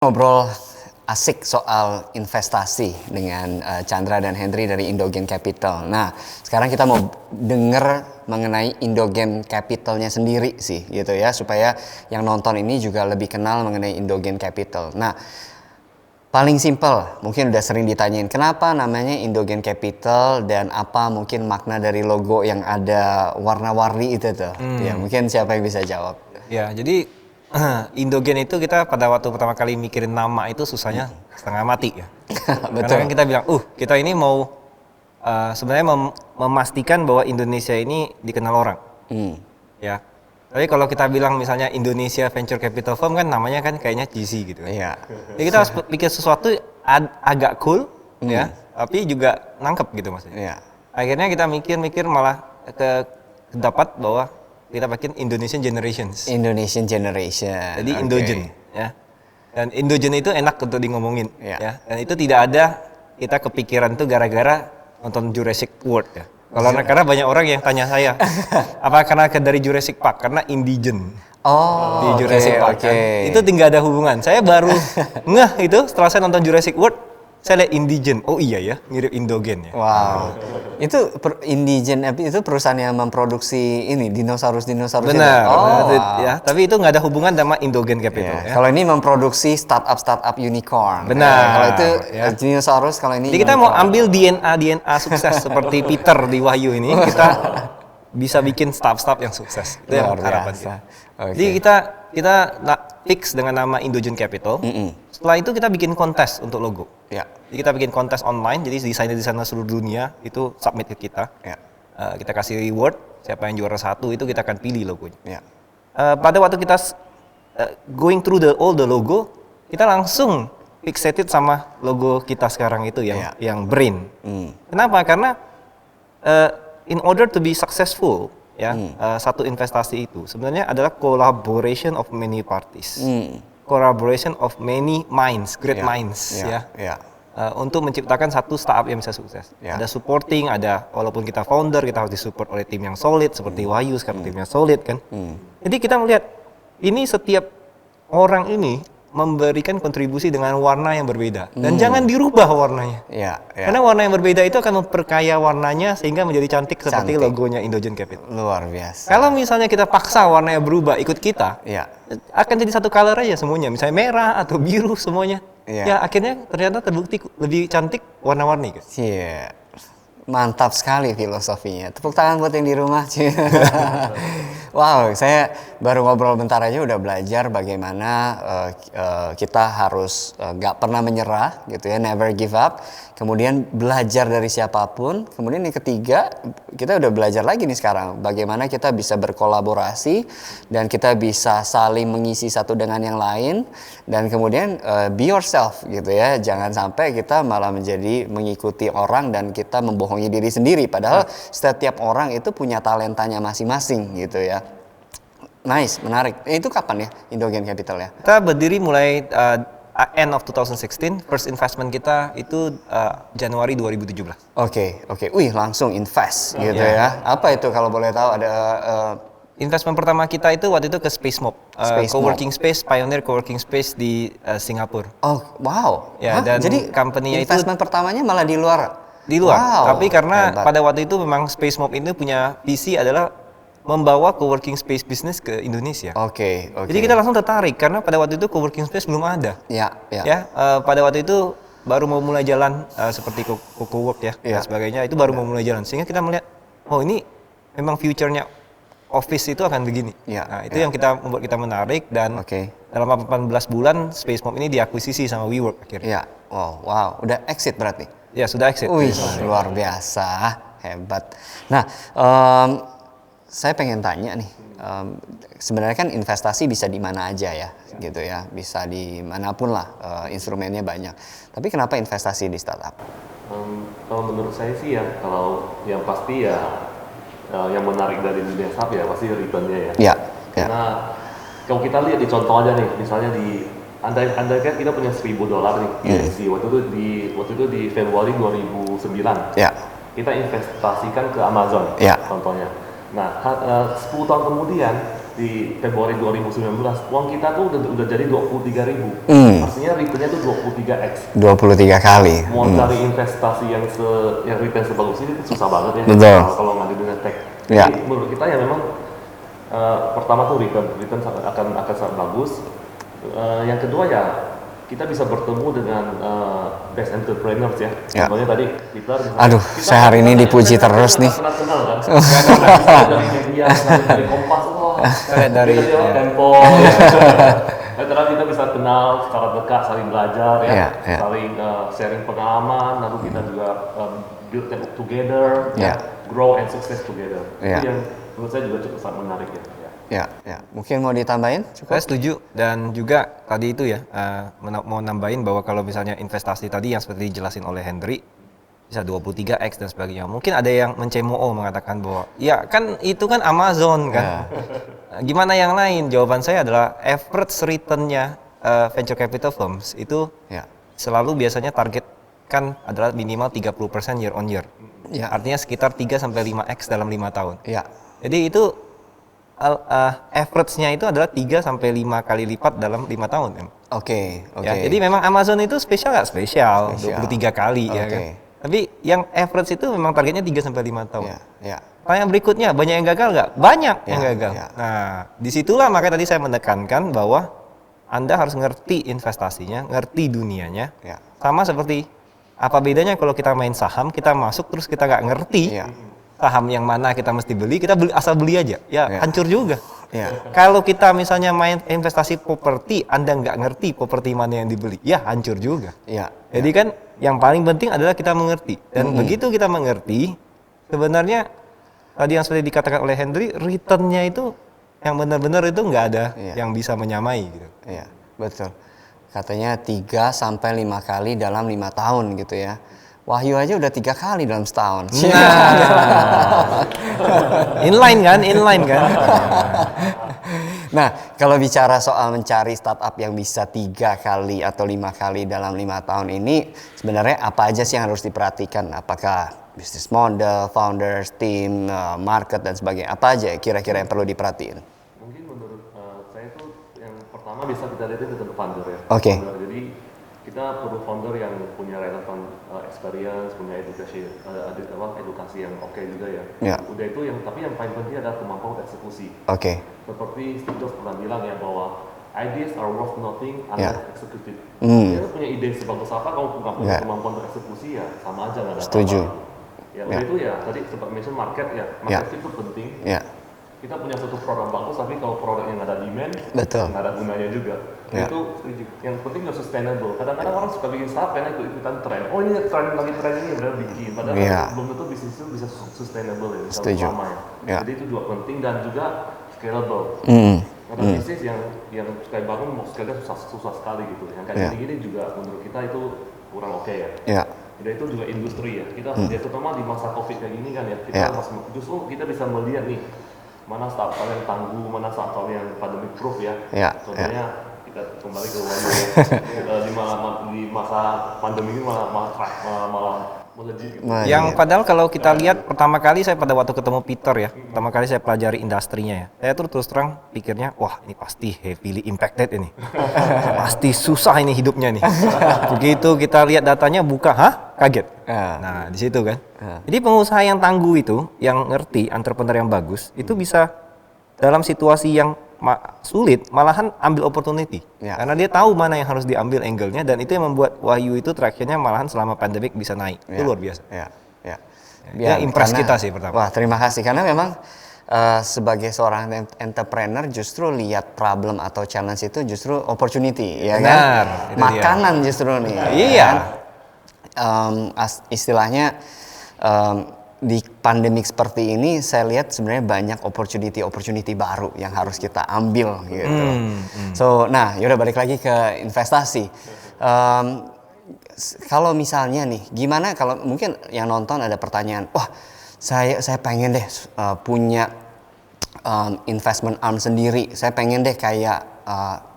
Ngobrol asik soal investasi dengan Chandra dan Henry dari Indogen Capital. Nah, sekarang kita mau denger mengenai Indogen Capitalnya sendiri sih, gitu ya, supaya yang nonton ini juga lebih kenal mengenai Indogen Capital. Nah, paling simpel, mungkin udah sering ditanyain, kenapa namanya Indogen Capital dan apa mungkin makna dari logo yang ada warna-warni itu tuh. Ya, mungkin siapa yang bisa jawab? Ya, jadi Indogen itu kita pada waktu pertama kali mikirin nama itu susahnya setengah mati ya. Betul. Karena kan kita bilang, kita ini mau sebenarnya memastikan bahwa Indonesia ini dikenal orang. Ya. Tapi kalau kita bilang misalnya Indonesia Venture Capital Firm kan namanya kan kayaknya cheesy gitu. Iya. Jadi kita harus bikin sesuatu agak cool ya, tapi juga nangkep gitu maksudnya. Iya. Akhirnya kita mikir-mikir malah dapat bahwa kita bikin Indonesian Generations. Indonesian Generation. Jadi Okay. Indogen ya. Dan Indogen itu enak untuk di ngomongin Iya. ya. Dan itu tidak ada kita kepikiran tuh gara-gara nonton Jurassic World ya. Karena banyak orang yang tanya saya, apa karena dari Jurassic Park? Karena indigen Oh, di Jurassic Park kan. Itu tinggal ada hubungan. Saya baru ngeh itu setelah saya nonton Jurassic World, saya lihat indigen. Oh iya ya, mirip Indogen ya. Wow. Itu Indigen itu perusahaan yang memproduksi ini dinosaurus itu. Benar. Oh, Ya, tapi itu nggak ada hubungan sama Indogen Capital iya. ya. Kalau ini memproduksi startup unicorn. Benar. Kalau itu Ya. dinosaurus, kalau ini Jadi kita mau unicorn. ambil DNA sukses seperti Peter di Wahyu ini, kita bisa bikin startup yang sukses. Itu yang Luar harapan biasa. kita. Oke. Jadi kita fix dengan nama Indogen Capital. Setelah itu kita bikin kontes untuk logo. Ya. Jadi kita bikin kontes online, jadi desainer-desainer seluruh dunia itu submit ke kita. Ya. Kita kasih reward, siapa yang juara 1 itu kita akan pilih logonya. Ya. Pada waktu kita going through all the logo, kita langsung fixated sama logo kita sekarang itu yang Brain. Kenapa? Karena in order to be successful, satu investasi itu sebenarnya adalah collaboration of many parties, collaboration of many minds, great minds, untuk menciptakan satu startup yang bisa sukses. Ada supporting, walaupun kita founder, kita harus disupport oleh tim yang solid seperti Wahyu sekarang timnya solid kan. Jadi kita melihat ini setiap orang ini memberikan kontribusi dengan warna yang berbeda dan jangan dirubah warnanya. Karena warna yang berbeda itu akan memperkaya warnanya sehingga menjadi cantik seperti logonya Indogen Capital. Luar biasa. Kalau misalnya kita paksa warnanya berubah ikut kita, akan jadi satu color aja semuanya, misalnya merah atau biru semuanya. Ya akhirnya ternyata terbukti lebih cantik warna-warni. Iya. Mantap sekali filosofinya. Tepuk tangan buat yang di rumah. Wow, saya baru ngobrol bentar aja udah belajar bagaimana kita harus gak pernah menyerah gitu ya, never give up. Kemudian belajar dari siapapun. Kemudian yang ketiga, kita udah belajar lagi nih sekarang bagaimana kita bisa berkolaborasi dan kita bisa saling mengisi satu dengan yang lain. Dan kemudian be yourself gitu ya. Jangan sampai kita malah menjadi mengikuti orang dan kita membohongi diri sendiri. Padahal setiap orang itu punya talentanya masing-masing gitu ya. Nice, menarik. Itu kapan ya Indogen Capital ya? Kita berdiri mulai end of 2016, first investment kita itu Januari 2017. Oke. Wih, langsung invest gitu ya. Apa itu kalau boleh tahu ada investment pertama kita itu waktu itu ke SpaceMob, coworking space, pioneer coworking space di Singapura. Oh, wow. Ya, dan jadi company-nya itu investment pertamanya malah di luar. Wow, tapi karena hebat. pada waktu itu memang SpaceMob ini punya visi adalah membawa coworking space business ke Indonesia. Oke. Jadi kita langsung tertarik karena pada waktu itu coworking space belum ada. Pada waktu itu baru mau mulai jalan seperti CocoWork dan sebagainya, itu baru mau mulai jalan. Sehingga kita melihat, oh ini memang future-nya office itu akan begini. Nah, itu yang membuat kita menarik dan dalam 18 bulan SpaceMob ini diakuisisi sama WeWork akhirnya. Wow. Udah exit berarti? Ya, sudah exit. Wih, luar biasa. Hebat. Nah, saya pengen tanya nih, sebenarnya kan investasi bisa di mana aja ya, gitu ya, bisa di manapun lah, instrumennya banyak. Tapi kenapa investasi di startup? Kalau menurut saya sih ya, kalau yang pasti ya, yang menarik dari dunia startup ya pasti return-nya ya. Karena kalau kita lihat di contoh aja nih, misalnya andai kan kita punya $1.000 nih, waktu itu di Februari 2009, kita investasikan ke Amazon, contohnya. Nah, 10 tahun kemudian di Februari 2019 uang kita tuh udah jadi 23.000. Artinya returnnya tuh 23x. 23 kali. Mau cari investasi yang return sebagus ini tuh susah banget ya. Betul. Kalau nggak di dunia tech. Ya. Jadi menurut kita ya memang pertama tuh return akan sangat bagus. Yang kedua ya kita bisa bertemu dengan best entrepreneurs ya. Contohnya tadi Peter. Aduh, saya hari ini dipuji terus nih. Kenal kan? Dari media, dari Kompas, dari Tempo. Terus kita bisa kenal secara dekat, saling belajar ya, saling sharing pengalaman, lalu kita juga build them together, grow and success together. Itu yang menurut saya juga cukup sangat menarik ya. Ya. Mungkin mau ditambahin? Saya setuju, dan juga tadi itu ya, mau nambahin bahwa kalau misalnya investasi tadi yang seperti dijelasin oleh Hendry, bisa 23x dan sebagainya. Mungkin ada yang mencemooh mengatakan bahwa, ya kan itu kan Amazon kan. Gimana yang lain? Jawaban saya adalah average return-nya venture capital firms itu selalu biasanya target kan adalah minimal 30% year on year. Artinya sekitar 3-5x dalam 5 tahun. Jadi itu average-nya itu adalah 3-5 kali lipat dalam 5 tahun kan. Oke. Ya, jadi memang Amazon itu spesial nggak? Spesial, 23 kali ya kan. Tapi yang average itu memang targetnya 3-5 tahun. Yang berikutnya, banyak yang gagal nggak? Banyak yang gagal. Nah, disitulah makanya tadi saya menekankan bahwa Anda harus ngerti investasinya, ngerti dunianya. Sama seperti apa bedanya kalau kita main saham, kita masuk terus kita nggak ngerti saham yang mana kita mesti beli, kita asal beli aja, hancur juga. Kalau kita misalnya main investasi properti, Anda nggak ngerti properti mana yang dibeli, hancur juga. Jadi kan yang paling penting adalah kita mengerti, dan begitu kita mengerti, sebenarnya tadi yang seperti dikatakan oleh Hendry, return-nya itu yang benar-benar itu nggak ada yang bisa menyamai gitu. Betul. Katanya 3-5 kali dalam 5 tahun gitu ya. Wahyu aja udah 3 kali dalam setahun. Inline kan? Nah, kalau bicara soal mencari startup yang bisa 3 kali atau 5 kali dalam 5 tahun ini, sebenarnya apa aja sih yang harus diperhatikan? Apakah business model, founders, team, market dan sebagainya? Apa aja kira-kira yang perlu diperhatiin? Mungkin menurut saya itu yang pertama bisa kita lihat itu founder ya. Jadi kita perlu founder yang punya relevan experience, punya edukasi yang oke juga ya. Udah itu tapi yang paling penting adalah kemampuan eksekusi. Seperti Steve Jobs pernah bilang ya bahwa ideas are worth nothing unless executed. Dia punya ide sebagus apa, kalau nggak punya kemampuan untuk eksekusi ya sama aja nggak ada. Setuju. Udah itu ya tadi sempat mention market itu penting. Kita punya suatu produk bagus, tapi kalau produknya nggak ada demand, nggak ada gunanya juga. Itu yang penting nggak sustainable. Kadang-kadang orang suka bikin startup karena ikut-ikutan tren. Oh ini tren ini benar bikin. Padahal belum tentu bisnis itu bisa sustainable ya. Setuju. Jadi itu juga penting dan juga scalable. Karena bisnis yang sekali bangun mau sekali susah sekali gitu. Yang kayak gini juga menurut kita itu kurang oke ya. Udah itu juga industri ya. Kita terutama di masa COVID kayak gini kan ya. Justru kita bisa melihat nih mana startup yang tangguh, mana startup yang pandemic proof ya. Contohnya kita kembali ke di masa pandemi ini malah melejit gitu. Yang padahal kalau kita lihat pertama kali saya pada waktu ketemu Peter ya, pertama kali saya pelajari industrinya ya, saya tuh terus terang pikirnya, wah ini pasti heavily impacted ini, pasti susah ini hidupnya nih. Begitu kita lihat datanya buka, kaget. Nah di situ kan. Jadi pengusaha yang tangguh itu, yang ngerti, entrepreneur yang bagus, itu bisa dalam situasi yang sulit malahan ambil opportunity karena dia tahu mana yang harus diambil angle-nya, dan itu yang membuat Wahyu itu traction-nya malahan selama pandemic bisa naik. Itu luar biasa. Ya impress kita sih pertama. Wah, terima kasih karena memang sebagai seorang entrepreneur justru lihat problem atau challenge itu justru opportunity ya kan. Makanan dia. Justru nih. Iya. Istilahnya di pandemik seperti ini saya lihat sebenarnya banyak opportunity baru yang harus kita ambil gitu. So, nah, yaudah balik lagi ke investasi. Kalau misalnya nih, gimana kalau mungkin yang nonton ada pertanyaan, wah saya pengen deh punya investment arm sendiri. Saya pengen deh kayak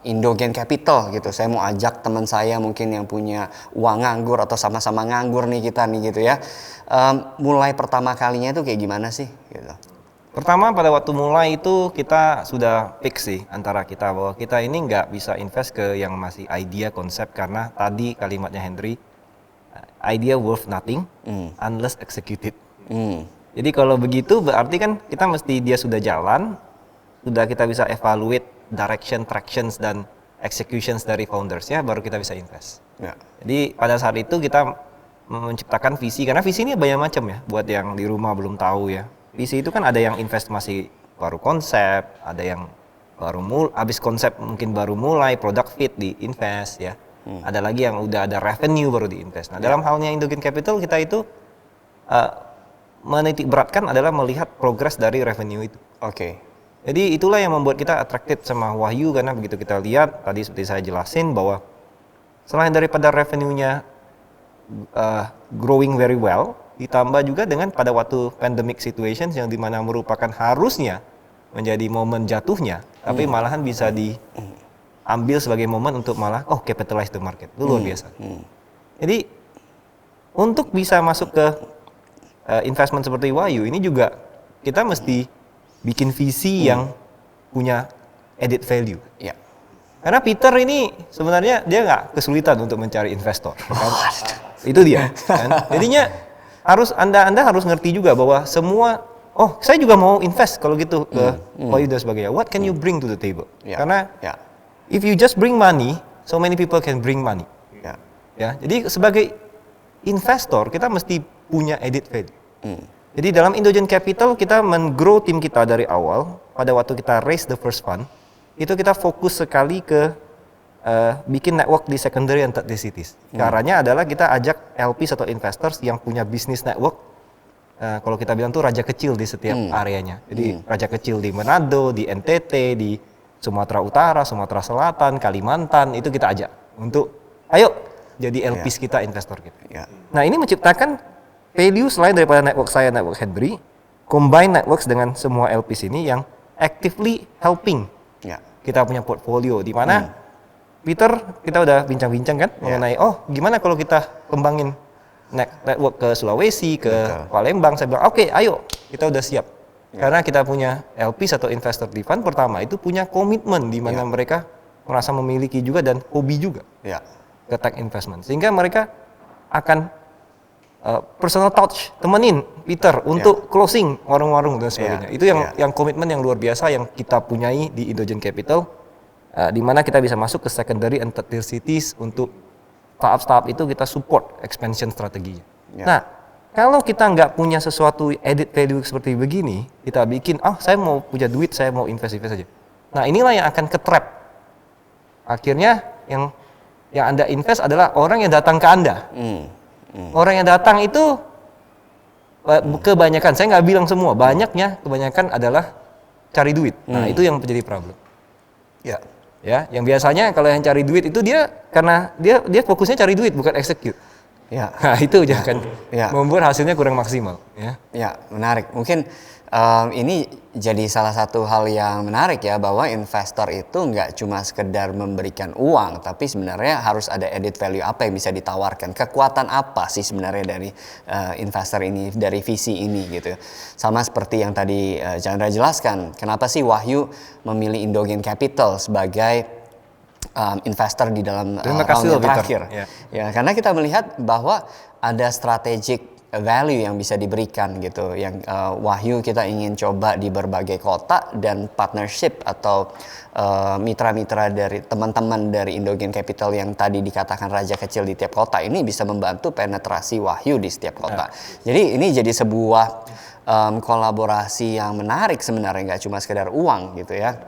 Indogen Capital gitu. Saya mau ajak teman saya mungkin yang punya uang nganggur atau sama-sama nganggur nih kita nih gitu ya. Mulai pertama kalinya itu kayak gimana sih gitu? Pertama pada waktu mulai itu kita sudah fix sih antara kita bahwa kita ini nggak bisa invest ke yang masih idea konsep karena tadi kalimatnya Henry, idea worth nothing unless executed. Jadi kalau begitu berarti kan kita mesti dia sudah jalan, sudah kita bisa evaluate direction, tractions dan executions dari foundersnya baru kita bisa invest. Ya. Jadi pada saat itu kita menciptakan visi karena visi ini banyak macam ya buat yang di rumah belum tahu ya. Visi itu kan ada yang invest masih baru konsep, ada yang baru habis konsep mungkin baru mulai product fit di invest ya. Ada lagi yang udah ada revenue baru di invest. Nah, dalam halnya Indogen Capital kita itu menitik beratkan adalah melihat progres dari revenue itu. Oke. Jadi itulah yang membuat kita attracted sama Wahyu karena begitu kita lihat tadi seperti saya jelasin bahwa selain daripada revenue-nya growing very well, ditambah juga dengan pada waktu pandemic situations yang dimana merupakan harusnya menjadi momen jatuhnya, tapi malahan bisa diambil sebagai momen untuk malah capitalize the market. Itu luar biasa. Jadi untuk bisa masuk ke investment seperti Wahyu ini juga kita mesti bikin visi yang punya added value. Ya. Karena Peter ini sebenarnya dia nggak kesulitan untuk mencari investor. Kan? Itu dia. Kan? Jadinya anda harus ngerti juga bahwa semua saya juga mau invest kalau gitu ke Wahyu dan sebagainya. What can you bring to the table? Karena if you just bring money, so many people can bring money. Ya. Jadi sebagai investor kita mesti punya added value. Jadi dalam Indogen Capital kita men-grow tim kita dari awal. Pada waktu kita raise the first fund, itu kita fokus sekali ke bikin network di secondary and third cities. Caranya adalah kita ajak LPs atau investors yang punya business network. Kalau kita bilang tuh raja kecil di setiap areanya. Jadi raja kecil di Manado, di NTT, di Sumatera Utara, Sumatera Selatan, Kalimantan, itu kita ajak untuk ayo jadi LPs kita, investor kita. Nah ini menciptakan value selain daripada network saya, network Henry, combine networks dengan semua LPs ini yang actively helping kita punya portfolio di mana Peter kita udah bincang-bincang kan mengenai gimana kalau kita kembangin network ke Sulawesi, ke Palembang. Saya bilang oke, ayo kita udah siap karena kita punya LPs atau investor di fund pertama itu punya komitmen di mana mereka merasa memiliki juga dan hobi juga ke tech investment sehingga mereka akan personal touch, temenin Peter untuk closing warung-warung dan sebagainya. Itu yang komitmen yang luar biasa yang kita punyai di Indogen Capital, di mana kita bisa masuk ke secondary and third cities untuk tahap-tahap itu kita support expansion strateginya. Nah, kalau kita nggak punya sesuatu added value seperti begini, kita bikin, saya mau punya duit, saya mau invest saja. Nah, inilah yang akan ke-trap. Akhirnya yang Anda invest adalah orang yang datang ke Anda. Orang yang datang itu kebanyakan, saya nggak bilang semua, kebanyakan adalah cari duit. Nah itu yang menjadi problem. Ya, yang biasanya kalau yang cari duit itu dia karena dia fokusnya cari duit bukan execute. Nah itu jangan membuat hasilnya kurang maksimal. Ya, menarik. Mungkin ini jadi salah satu hal yang menarik ya bahwa investor itu nggak cuma sekedar memberikan uang, tapi sebenarnya harus ada added value apa yang bisa ditawarkan. Kekuatan apa sih sebenarnya dari investor ini, dari visi ini gitu. Sama seperti yang tadi Chandra jelaskan, kenapa sih Wahyu memilih Indogen Capital sebagai investor di dalam round yang terakhir. Ya, karena kita melihat bahwa ada strategic value yang bisa diberikan gitu, yang Wahyu kita ingin coba di berbagai kota dan partnership atau mitra-mitra dari teman-teman dari Indogen Capital yang tadi dikatakan raja kecil di tiap kota ini bisa membantu penetrasi Wahyu di setiap kota. Jadi ini jadi sebuah kolaborasi yang menarik sebenarnya, nggak cuma sekedar uang gitu ya.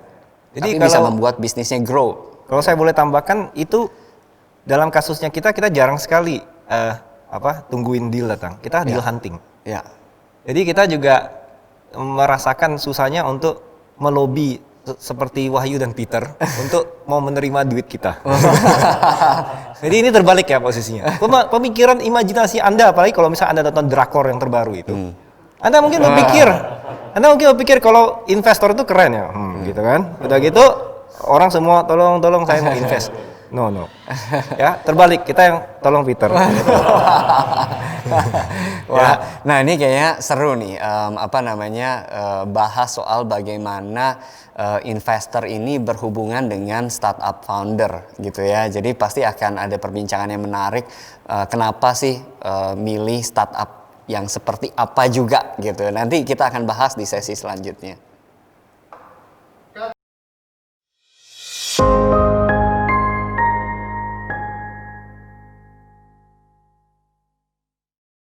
Jadi tapi bisa membuat bisnisnya grow. Kalau saya boleh tambahkan itu dalam kasusnya kita jarang sekali tungguin deal datang. Kita deal hunting. Jadi kita juga merasakan susahnya untuk melobi seperti Wahyu dan Peter untuk mau menerima duit kita. Jadi ini terbalik ya posisinya. Pemikiran imajinasi Anda, apalagi kalau misalnya Anda nonton drakor yang terbaru itu. Anda mungkin berpikir kalau investor itu keren ya, gitu kan. Udah gitu orang semua tolong saya mau invest. No. Ya, terbalik kita yang tolong Peter. Wah, nah ini kayaknya seru nih, bahas soal bagaimana investor ini berhubungan dengan startup founder gitu ya. Jadi pasti akan ada perbincangan yang menarik. Kenapa sih milih startup yang seperti apa juga gitu. Nanti kita akan bahas di sesi selanjutnya.